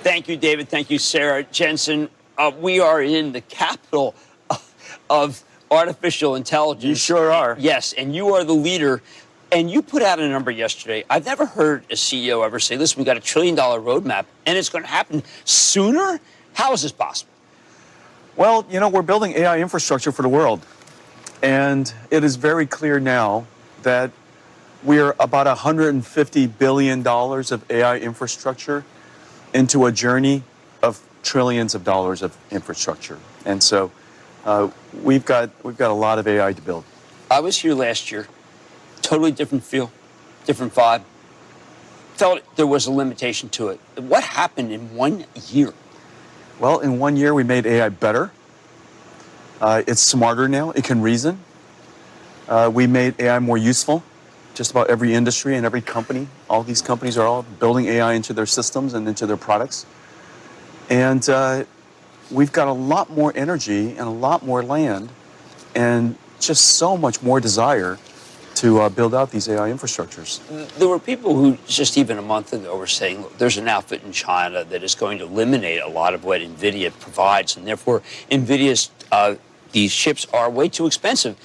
Thank you, David. Thank you, Sarah. Jensen, we are in the capital of artificial intelligence. You sure are. Yes, and you are the leader. And you put out a number yesterday. I've never heard a CEO ever say, listen, we've got $1 trillion roadmap, and it's going to happen sooner? How is this possible? Well, you know, we're building AI infrastructure for the world. And it is very clear now that we're about $150 billion of AI infrastructure into a journey of trillions of dollars of infrastructure. And so we've got a lot of AI to build. I was here last year. Totally different feel, different vibe. Felt there was a limitation to it. What happened in 1 year? Well, in 1 year, we made AI better. It's smarter now. It can reason. We made AI more useful. Just about every industry and every company, all these companies are all building AI into their systems and into their products. And we've got a lot more energy and a lot more land and just so much more desire to build out these AI infrastructures. There were people who just even a month ago were saying, look, there's an outfit in China that is going to eliminate a lot of what Nvidia provides, and therefore Nvidia's these chips are way too expensive.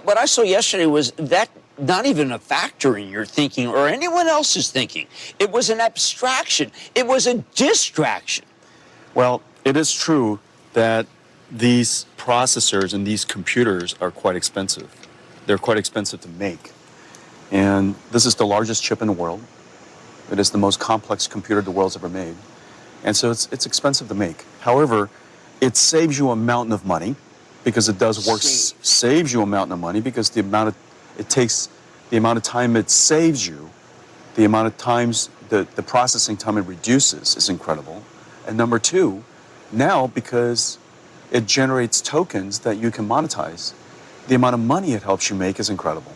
What I saw yesterday was that not even a factor in your thinking or anyone else's thinking. It was an abstraction. It was a distraction. Well, it is true that these processors and these computers are quite expensive. They're quite expensive to make. And this is the largest chip in the world. It is the most complex computer the world's ever made. And so it's expensive to make. However, it saves you a mountain of money because it does work, saves you a mountain of money because the amount of time it saves you, the amount of times the processing time it reduces is incredible. And number two, now because it generates tokens that you can monetize, the amount of money it helps you make is incredible.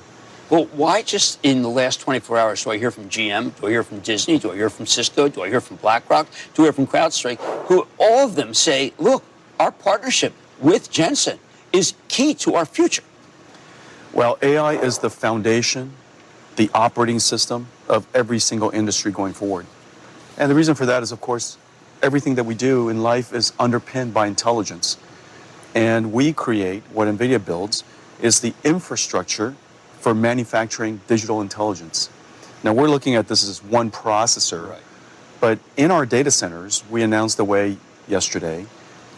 Well, why just in the last 24 hours do I hear from GM, do I hear from Disney, do I hear from Cisco, do I hear from BlackRock, do I hear from CrowdStrike, who all of them say, look, our partnership with Jensen is key to our future. Well, AI is the foundation, the operating system of every single industry going forward. And the reason for that is, of course, everything that we do in life is underpinned by intelligence. And we create, what NVIDIA builds, is the infrastructure for manufacturing digital intelligence. Now, we're looking at this as one processor, right. But in our data centers, we announced a way yesterday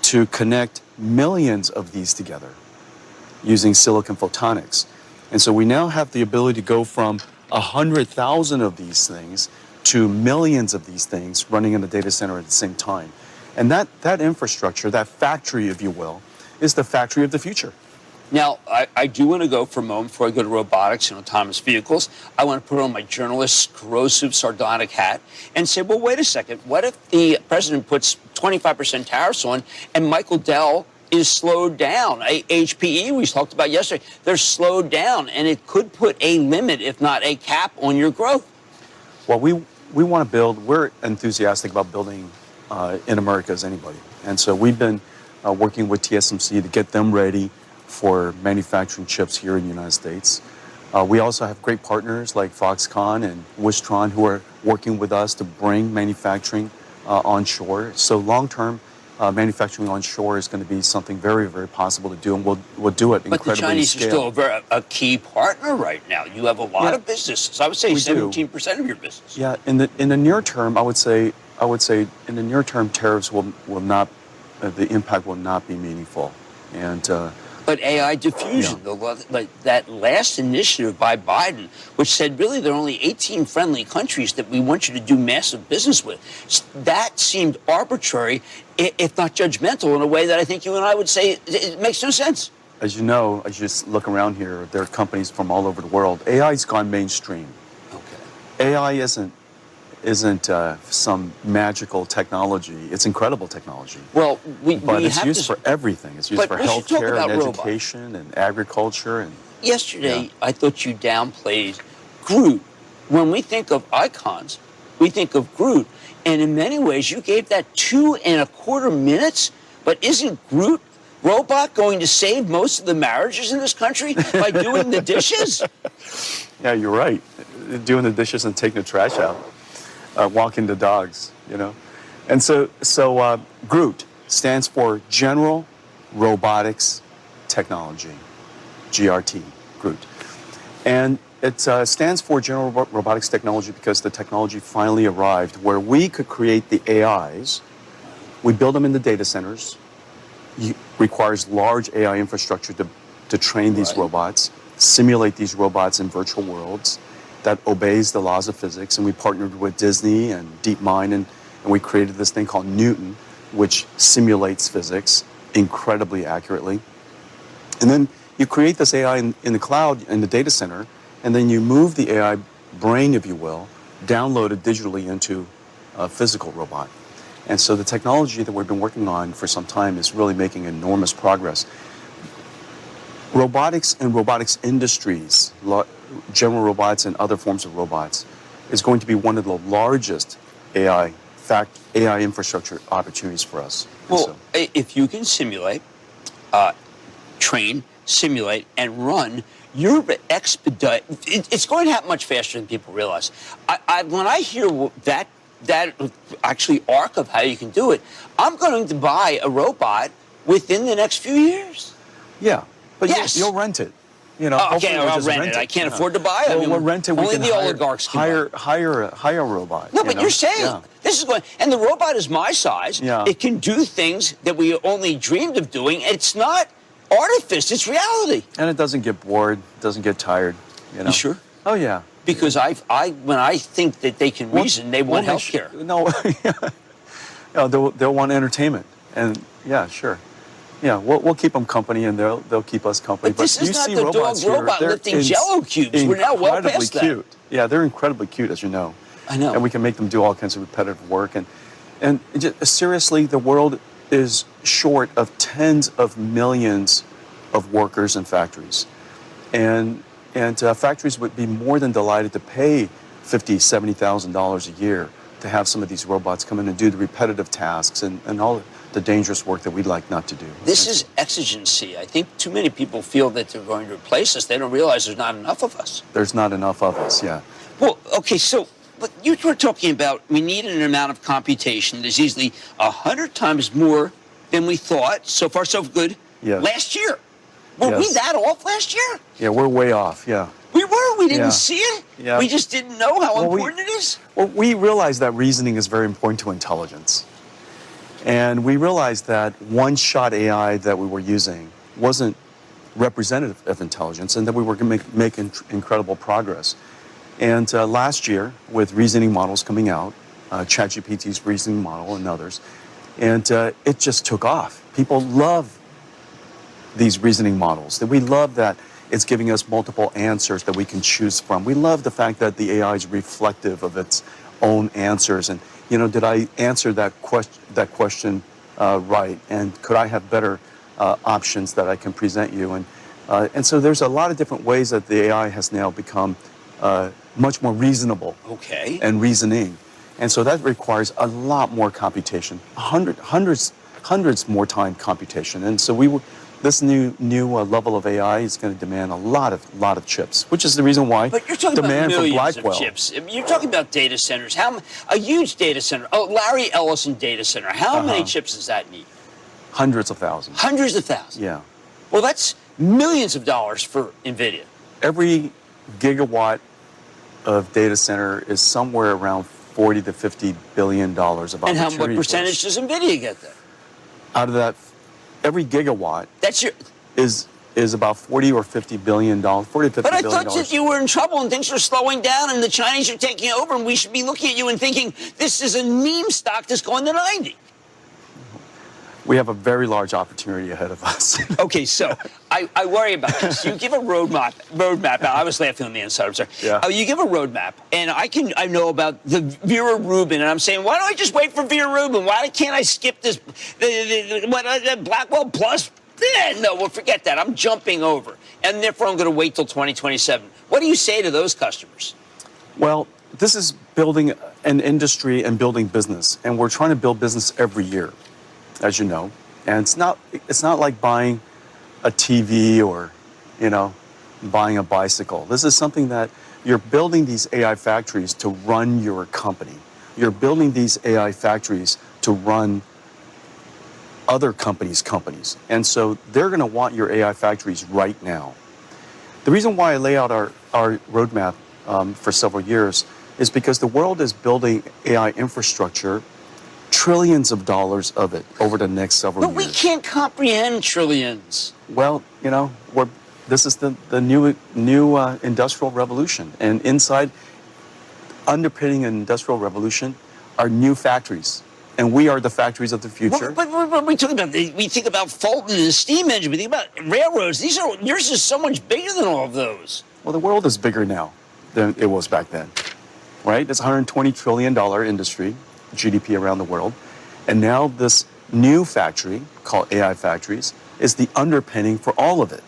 to connect millions of these together using silicon photonics. And so we now have the ability to go from 100,000 of these things to millions of these things running in the data center at the same time. And that infrastructure, that factory, if you will, is the factory of the future. Now, I do want to go for a moment before I go to robotics and autonomous vehicles. I want to put on my journalist's corrosive, sardonic hat and say, well, wait a second. What if the president puts 25% tariffs on and Michael Dell is slowed down? HPE, we talked about yesterday, they're slowed down, and it could put a limit, if not a cap, on your growth. Well, we want to build, we're enthusiastic about building in America as anybody. And so we've been working with TSMC to get them ready for manufacturing chips here in the United States. We also have great partners like Foxconn and Wistron who are working with us to bring manufacturing onshore. So long-term, manufacturing onshore is going to be something very, very possible to do, and we'll do it incredibly. But the Chinese are still a key partner right now. You have a lot of businesses. I would say 17% of your business. Yeah, in the near term, I would say in the near term, tariffs will not, the impact will not be meaningful, and. But AI diffusion, that last initiative by Biden, which said really there are only 18 friendly countries that we want you to do massive business with, that seemed arbitrary, if not judgmental, in a way that I think you and I would say it makes no sense. As you know, as you just look around here, there are companies from all over the world. AI's gone mainstream. Okay. AI isn't some magical technology. It's incredible technology. Well, but it's used for everything. It's used for healthcare and education and agriculture. And yesterday, I thought you downplayed Groot. When we think of icons, we think of Groot, and in many ways, you gave that 2.25 minutes. But isn't Groot robot going to save most of the marriages in this country by doing the dishes? Yeah, you're right. Doing the dishes and taking the trash out. Walking the dogs, you know. And so GROOT stands for General Robotics Technology, GRT, GROOT. And it stands for General Robotics Technology because the technology finally arrived where we could create the AIs. We build them in the data centers. It requires large AI infrastructure to train these robots, simulate these robots in virtual worlds that obeys the laws of physics. And we partnered with Disney and DeepMind, and we created this thing called Newton, which simulates physics incredibly accurately. And then you create this AI in the cloud, in the data center, and then you move the AI brain, if you will, download it digitally into a physical robot. And so the technology that we've been working on for some time is really making enormous progress. Robotics and robotics industries, general robots and other forms of robots, is going to be one of the largest AI infrastructure opportunities for us. Well, if you can simulate, train, simulate, and run, you're expedite. It's going to happen much faster than people realize. When I hear that actually arc of how you can do it, I'm going to buy a robot within the next few years. Yeah, but yes. you'll rent it. You know, okay, I'll rent it. I can't afford to buy it. Well, we'll rent it. Only the oligarchs can hire a robot. No, but you're saying this is going, and the robot is my size. Yeah. It can do things that we only dreamed of doing. It's not artifice; it's reality. And it doesn't get bored, doesn't get tired. You know. You sure? Oh yeah. Because when I think that they can reason, they want healthcare. They'll want entertainment, and yeah, sure. Yeah, we'll keep them company, and they'll keep us company. But this is not the dog robot lifting Jello cubes. We're now well past that. Cute. Yeah, they're incredibly cute, as you know. I know. And we can make them do all kinds of repetitive work. And seriously, the world is short of tens of millions of workers in factories, and factories would be more than delighted to pay $50,000, $70,000 a year to have some of these robots come in and do the repetitive tasks and all the dangerous work that we'd like not to do. This is exigency. I think too many people feel that they're going to replace us. They don't realize there's not enough of us. There's not enough of us, yeah. Well, okay, so but you were talking about we need an amount of computation that's easily 100 times more than we thought. So far, so good. Yes. Last year. Were we that off last year? Yeah, we're way off, yeah. We were. We didn't see it. Yeah. We just didn't know how important it is. Well, we realized that reasoning is very important to intelligence. And we realized that one-shot AI that we were using wasn't representative of intelligence, and that we were going to make incredible progress. And last year, with reasoning models coming out, ChatGPT's reasoning model and others, and it just took off. People love these reasoning models. That we love that it's giving us multiple answers that we can choose from. We love the fact that the AI is reflective of its own answers. And did I answer that question right? And could I have better options that I can present you? And so there's a lot of different ways that the AI has now become much more reasonable. Okay. And reasoning. And so that requires a lot more computation, hundreds more time computation. And so this new level of AI is going to demand a lot of chips, which is the reason why but you're talking demand about millions for Blackwell. Of chips. You're talking about data centers. A huge data center, Larry Ellison data center. How many chips does that need? Hundreds of thousands. Hundreds of thousands. Yeah. Well, that's millions of dollars for Nvidia. Every gigawatt of data center is somewhere around $40 to $50 billion of opportunity. And what percentage does Nvidia get then? Out of that, every gigawatt is about $40 or $50 billion. $40 to $50 but I billion. thought that you were in trouble and things were slowing down and the Chinese are taking over and we should be looking at you and thinking this is a meme stock that's going to 90. We have a very large opportunity ahead of us. Okay, so I worry about this. You give a roadmap. I was laughing on the inside. I'm sorry. Yeah. You give a roadmap, and I know about the Vera Rubin, and I'm saying, why don't I just wait for Vera Rubin? Why can't I skip this the Blackwell Plus? No, well, forget that. I'm jumping over, and therefore I'm going to wait till 2027. What do you say to those customers? Well, this is building an industry and building business, and we're trying to build business every year, as you know. And it's not like buying a TV or, buying a bicycle. This is something that you're building these AI factories to run your company. You're building these AI factories to to run other companies. And so they're going to want your AI factories right now. The reason why I lay out our roadmap for several years is because the world is building AI infrastructure, trillions of dollars of it over the next several years. But we can't comprehend trillions. Well, this is the new industrial revolution. And inside, underpinning an industrial revolution are new factories. And we are the factories of the future. But what we talk about? We think about Fulton and the steam engine. We think about railroads. Yours is so much bigger than all of those. Well, the world is bigger now than it was back then, right? It's a $120 trillion industry, GDP around the world. And now this new factory, called AI factories, is the underpinning for all of it.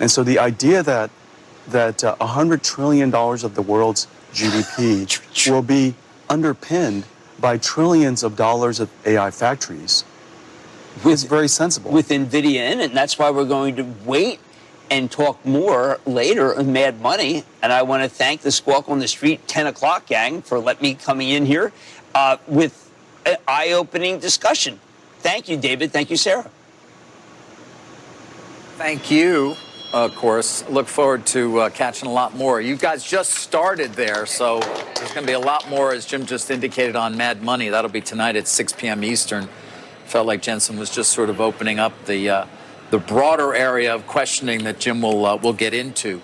And so the idea that $100 trillion of the world's GDP will be underpinned by trillions of dollars of AI factories is very sensible. With Nvidia in it, and that's why we're going to wait and talk more later on Mad Money. And I want to thank the Squawk on the Street 10 o'clock gang for letting me come in here with an eye-opening discussion. Thank you, David. Thank you, Sarah. Thank you. Of course, look forward to catching a lot more. You guys just started there, so there's going to be a lot more, as Jim just indicated, on Mad Money. That'll be tonight at 6 p.m. Eastern. Felt like Jensen was just sort of opening up the broader area of questioning that Jim will get into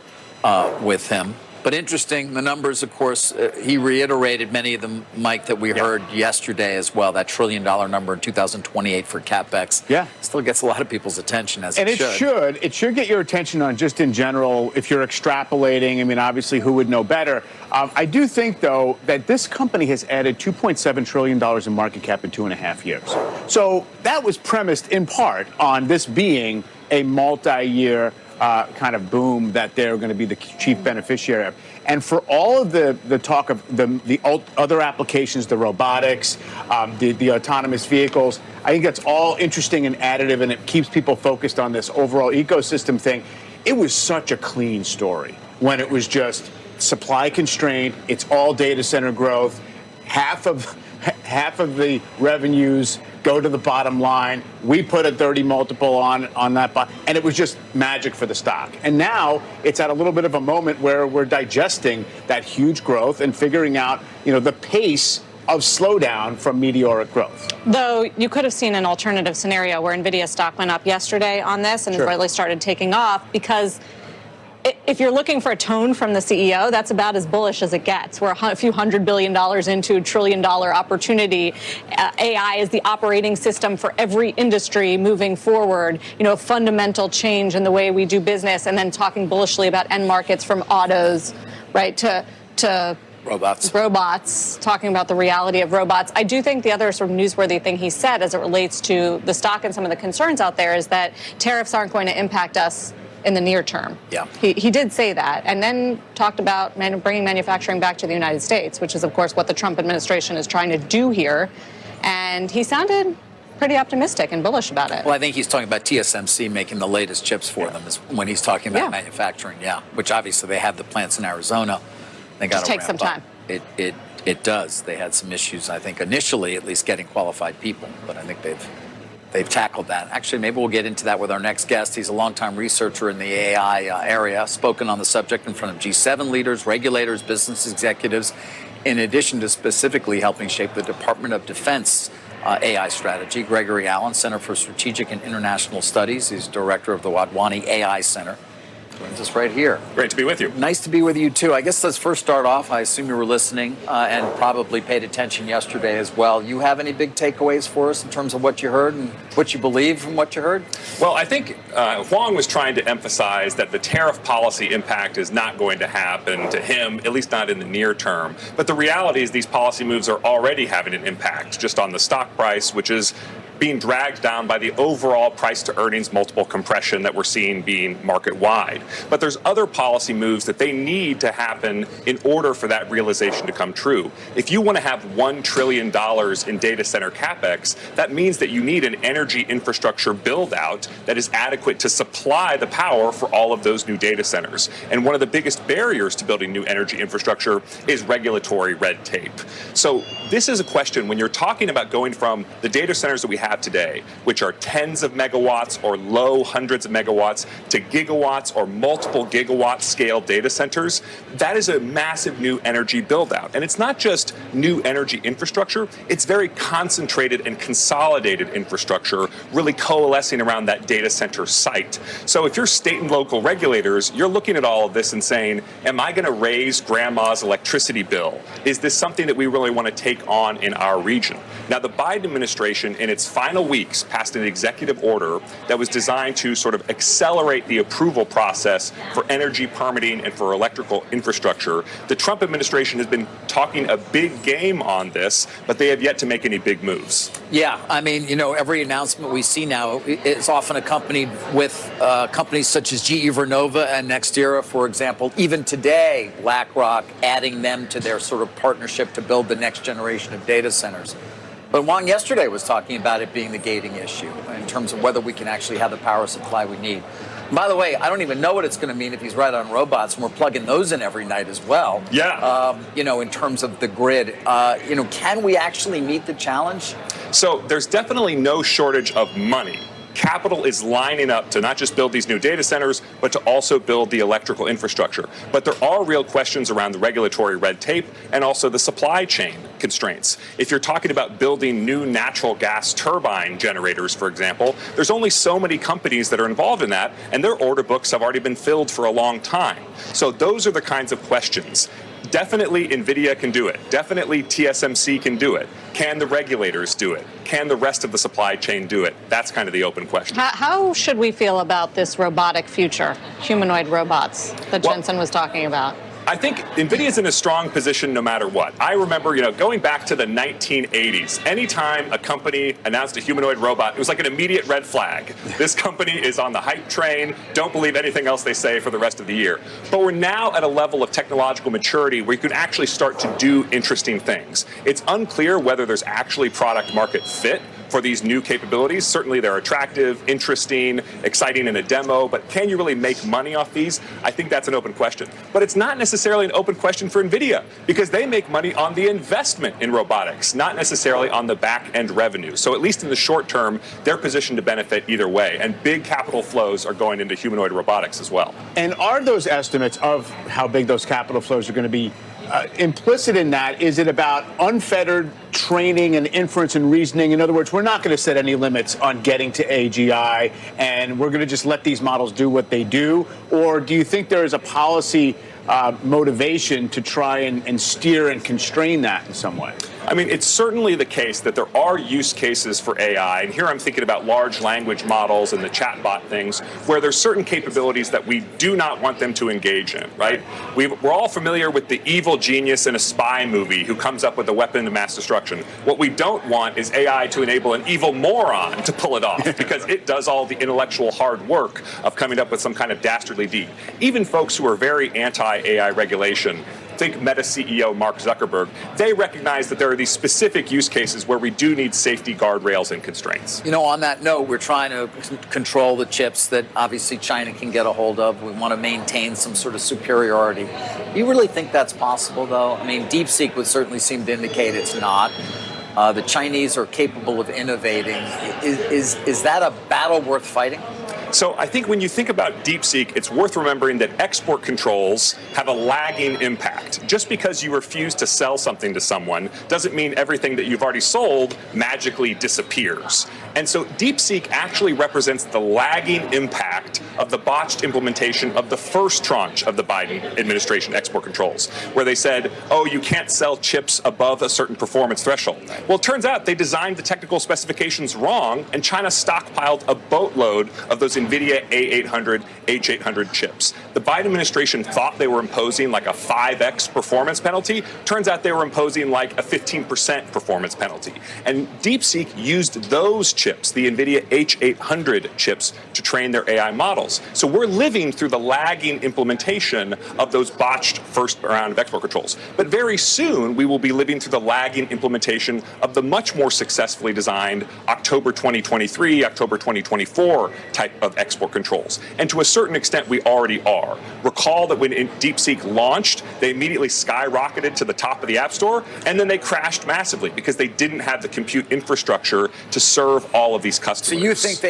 with him. But interesting, the numbers, of course, he reiterated many of them, Mike, that we heard yesterday as well. That $1 trillion number in 2028 for CapEx. Yeah. Still gets a lot of people's attention, as and it should. It should get your attention on just in general, if you're extrapolating. I mean, obviously, who would know better? I do think, though, that this company has added $2.7 trillion in market cap in 2.5 years. So that was premised in part on this being a multi-year kind of boom that they're going to be the chief beneficiary of. And for all of the talk of the other applications, the robotics, the autonomous vehicles, I think that's all interesting and additive, and it keeps people focused on this overall ecosystem thing. It was such a clean story when it was just supply constraint. It's all data center growth. Half of the revenues go to the bottom line. We put a 30 multiple on that, and it was just magic for the stock. And now it's at a little bit of a moment where we're digesting that huge growth and figuring out, the pace of slowdown from meteoric growth. Though you could have seen an alternative scenario where Nvidia stock went up yesterday on this and really started taking off, because if you're looking for a tone from the CEO, that's about as bullish as it gets. We're a few $100 billion into $1 trillion opportunity. AI is the operating system for every industry moving forward. A fundamental change in the way we do business, and then talking bullishly about end markets from autos, right, to robots, talking about the reality of robots. I do think the other sort of newsworthy thing he said as it relates to the stock and some of the concerns out there is that tariffs aren't going to impact us in the near term. Yeah. He did say that, and then talked about bringing manufacturing back to the United States, which is, of course, what the Trump administration is trying to do here. And he sounded pretty optimistic and bullish about it. Well, I think he's talking about TSMC making the latest chips for them is when he's talking about manufacturing, which obviously they have the plants in Arizona. They got to take some time. It does. They had some issues, I think, initially, at least getting qualified people, but I think they've tackled that. Actually, maybe we'll get into that with our next guest. He's a longtime researcher in the AI area, spoken on the subject in front of G7 leaders, regulators, business executives, in addition to specifically helping shape the Department of Defense AI strategy. Gregory Allen, Center for Strategic and International Studies. He's director of the Wadhwani AI Center. Joins us right here. Great to be with you. Nice to be with you, too. I guess let's first start off. I assume you were listening and probably paid attention yesterday as well. You have any big takeaways for us in terms of what you heard and what you believe from what you heard? Well, I think Huang was trying to emphasize that the tariff policy impact is not going to happen to him, at least not in the near term. But the reality is these policy moves are already having an impact just on the stock price, which is being dragged down by the overall price to earnings multiple compression that we're seeing being market wide. But there's other policy moves that they need to happen in order for that realization to come true. If you want to have $1 trillion in data center capex, that means that you need an energy infrastructure build out that is adequate to supply the power for all of those new data centers. And one of the biggest barriers to building new energy infrastructure is regulatory red tape. So this is a question when you're talking about going from the data centers that we have today, which are tens of megawatts or low hundreds of megawatts, to gigawatts or multiple gigawatt scale data centers. That is a massive new energy build out. And it's not just new energy infrastructure, it's very concentrated and consolidated infrastructure really coalescing around that data center site. So if you're state and local regulators, you're looking at all of this and saying, am I going to raise grandma's electricity bill? Is this something that we really want to take on in our region? Now, the Biden administration, in its final weeks, passed an executive order that was designed to sort of accelerate the approval process for energy permitting and for electrical infrastructure. The Trump administration has been talking a big game on this, but they have yet to make any big moves. Yeah, I mean, every announcement we see now is often accompanied with companies such as GE Vernova and NextEra, for example. Even today, BlackRock adding them to their sort of partnership to build the next generation of data centers. But Huang yesterday was talking about it being the gating issue in terms of whether we can actually have the power supply we need. By the way, I don't even know what it's going to mean if he's right on robots, and we're plugging those in every night as well. Yeah. In terms of the grid, can we actually meet the challenge? So there's definitely no shortage of money. Capital is lining up to not just build these new data centers, but to also build the electrical infrastructure. But there are real questions around the regulatory red tape and also the supply chain constraints. If you're talking about building new natural gas turbine generators, for example, there's only so many companies that are involved in that, and their order books have already been filled for a long time. So those are the kinds of questions. Definitely Nvidia can do it. Definitely TSMC can do it. Can the regulators do it? Can the rest of the supply chain do it? That's kind of the open question. How should we feel about this robotic future, humanoid robots that Jensen was talking about? I think Nvidia's in a strong position no matter what. I remember, going back to the 1980s, anytime a company announced a humanoid robot, it was like an immediate red flag. This company is on the hype train. Don't believe anything else they say for the rest of the year. But we're now at a level of technological maturity where you can actually start to do interesting things. It's unclear whether there's actually product market fit for these new capabilities. Certainly they're attractive, interesting, exciting in a demo, but can you really make money off these? I think that's an open question. But it's not necessarily an open question for Nvidia because they make money on the investment in robotics, not necessarily on the back end revenue. So at least in the short term, they're positioned to benefit either way. And big capital flows are going into humanoid robotics as well. And are those estimates of how big those capital flows are going to be implicit in that? Is it about unfettered training and inference and reasoning? In other words, we're not going to set any limits on getting to AGI, and we're going to just let these models do what they do? Or do you think there is a policy motivation to try and steer and constrain that in some way? I mean, it's certainly the case that there are use cases for AI, and here I'm thinking about large language models and the chatbot things, where there's certain capabilities that we do not want them to engage in, right? We're all familiar with the evil genius in a spy movie who comes up with a weapon of mass destruction. What we don't want is AI to enable an evil moron to pull it off, because it does all the intellectual hard work of coming up with some kind of dastardly deed. Even folks who are very anti-AI regulation, think Meta CEO Mark Zuckerberg, they recognize that there are these specific use cases where we do need safety guardrails and constraints. On that note, we're trying to control the chips that obviously China can get a hold of. We want to maintain some sort of superiority. Do you really think that's possible, though? I mean, DeepSeek would certainly seem to indicate it's not. The Chinese are capable of innovating. Is that a battle worth fighting? So I think when you think about DeepSeek, it's worth remembering that export controls have a lagging impact. Just because you refuse to sell something to someone doesn't mean everything that you've already sold magically disappears. And so DeepSeek actually represents the lagging impact of the botched implementation of the first tranche of the Biden administration export controls, where they said, oh, you can't sell chips above a certain performance threshold. Well, it turns out they designed the technical specifications wrong, and China stockpiled a boatload of those Nvidia A800, H800 chips. The Biden administration thought they were imposing like a 5x performance penalty. Turns out they were imposing like a 15% performance penalty. And DeepSeek used those chips, the Nvidia H800 chips, to train their AI models. So we're living through the lagging implementation of those botched first round of export controls. But very soon, we will be living through the lagging implementation of the much more successfully designed October 2023, October 2024 type of export controls. And to a certain extent, we already are. Recall that when DeepSeek launched, they immediately skyrocketed to the top of the App Store, and then they crashed massively because they didn't have the compute infrastructure to serve all of these customers. So you think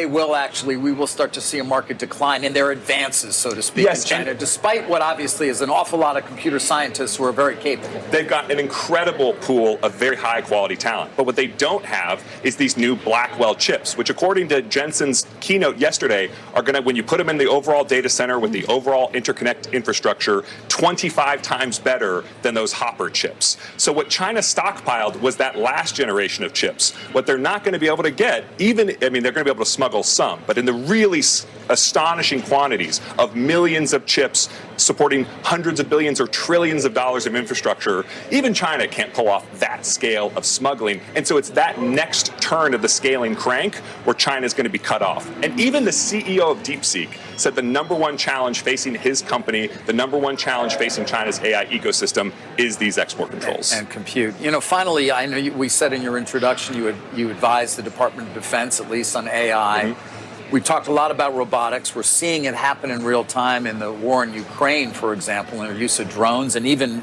we will start to see a market decline in their advances, so to speak, yes, in China, despite what obviously is an awful lot of computer scientists who are very capable? They've got an incredible pool of very high quality talent. But what they don't have is these new Blackwell chips, which according to Jensen's keynote yesterday are going to, when you put them in the overall data center with the overall interconnect infrastructure, 25 times better than those Hopper chips. So what China stockpiled was that last generation of chips. What they're not going to be able to get, they're going to be able to smuggle some, but in the really astonishing quantities of millions of chips supporting hundreds of billions or trillions of dollars of infrastructure, even China can't pull off that scale of smuggling. And so it's that next turn of the scaling crank where China is going to be cut off. And even the CEO of DeepSeek said the number one challenge facing his company, the number one challenge facing China's AI ecosystem is these export controls. And compute. Finally, I know we said in your introduction you advised the Department of Defense, at least on AI. Mm-hmm. We've talked a lot about robotics. We're seeing it happen in real time in the war in Ukraine, for example, in the use of drones and even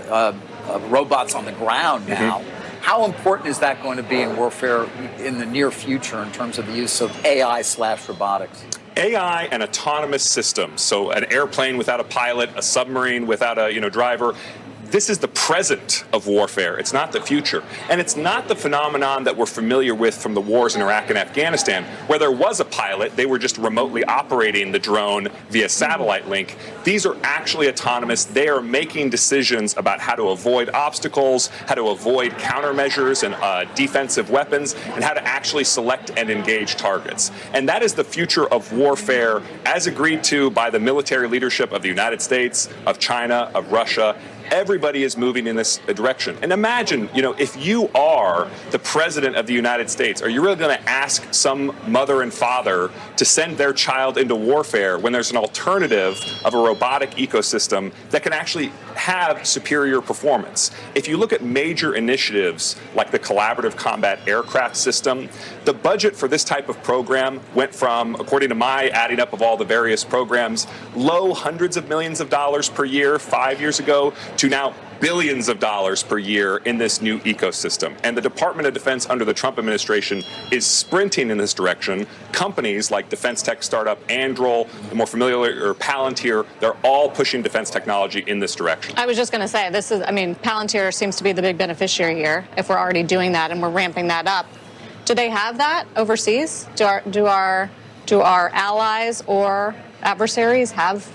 robots on the ground now. Mm-hmm. How important is that going to be in warfare in the near future in terms of the use of AI/robotics? AI and autonomous systems, so an airplane without a pilot, a submarine without a driver, this is the present of warfare. It's not the future. And it's not the phenomenon that we're familiar with from the wars in Iraq and Afghanistan, where there was a pilot, they were just remotely operating the drone via satellite link. These are actually autonomous. They are making decisions about how to avoid obstacles, how to avoid countermeasures and defensive weapons, and how to actually select and engage targets. And that is the future of warfare as agreed to by the military leadership of the United States, of China, of Russia. Everybody is moving in this direction. And imagine, if you are the president of the United States, are you really going to ask some mother and father to send their child into warfare when there's an alternative of a robotic ecosystem that can actually have superior performance? If you look at major initiatives like the Collaborative Combat Aircraft System, the budget for this type of program went from, according to my adding up of all the various programs, low hundreds of millions of dollars per year 5 years ago to now billions of dollars per year in this new ecosystem. And the Department of Defense under the Trump administration is sprinting in this direction. Companies like defense tech startup Anduril, the more familiar, or Palantir, they're all pushing defense technology in this direction. I was just going to say, Palantir seems to be the big beneficiary here if we're already doing that and we're ramping that up. Do they have that overseas? Do our allies or adversaries have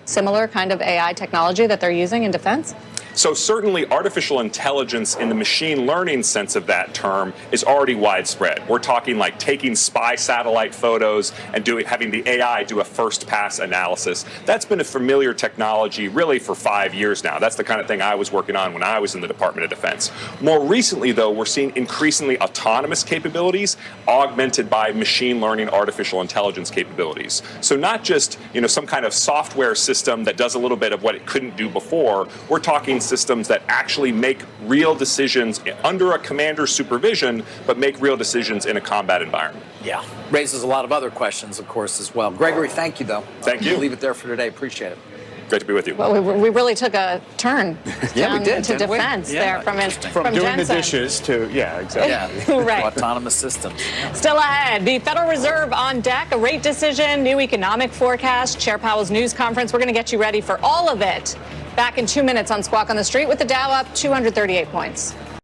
similar kind of AI technology that they're using in defense? So certainly artificial intelligence in the machine learning sense of that term is already widespread. We're talking like taking spy satellite photos and having the AI do a first pass analysis. That's been a familiar technology really for 5 years now. That's the kind of thing I was working on when I was in the Department of Defense. More recently, though, we're seeing increasingly autonomous capabilities augmented by machine learning artificial intelligence capabilities. So not just, some kind of software system that does a little bit of what it couldn't do before. We're talking systems that actually make real decisions under a commander's supervision, but make real decisions in a combat environment. Yeah, raises a lot of other questions, of course, as well. Gregory, thank you, though. Thank you. We'll leave it there for today. Appreciate it. Great to be with you. Well, we really took a turn yeah, we did, to defense there from doing Jensen. The dishes to, exactly. Yeah, right. Autonomous systems. Still ahead, the Federal Reserve on deck, a rate decision, new economic forecast, Chair Powell's news conference. We're going to get you ready for all of it. Back in 2 minutes on Squawk on the Street with the Dow up 238 points.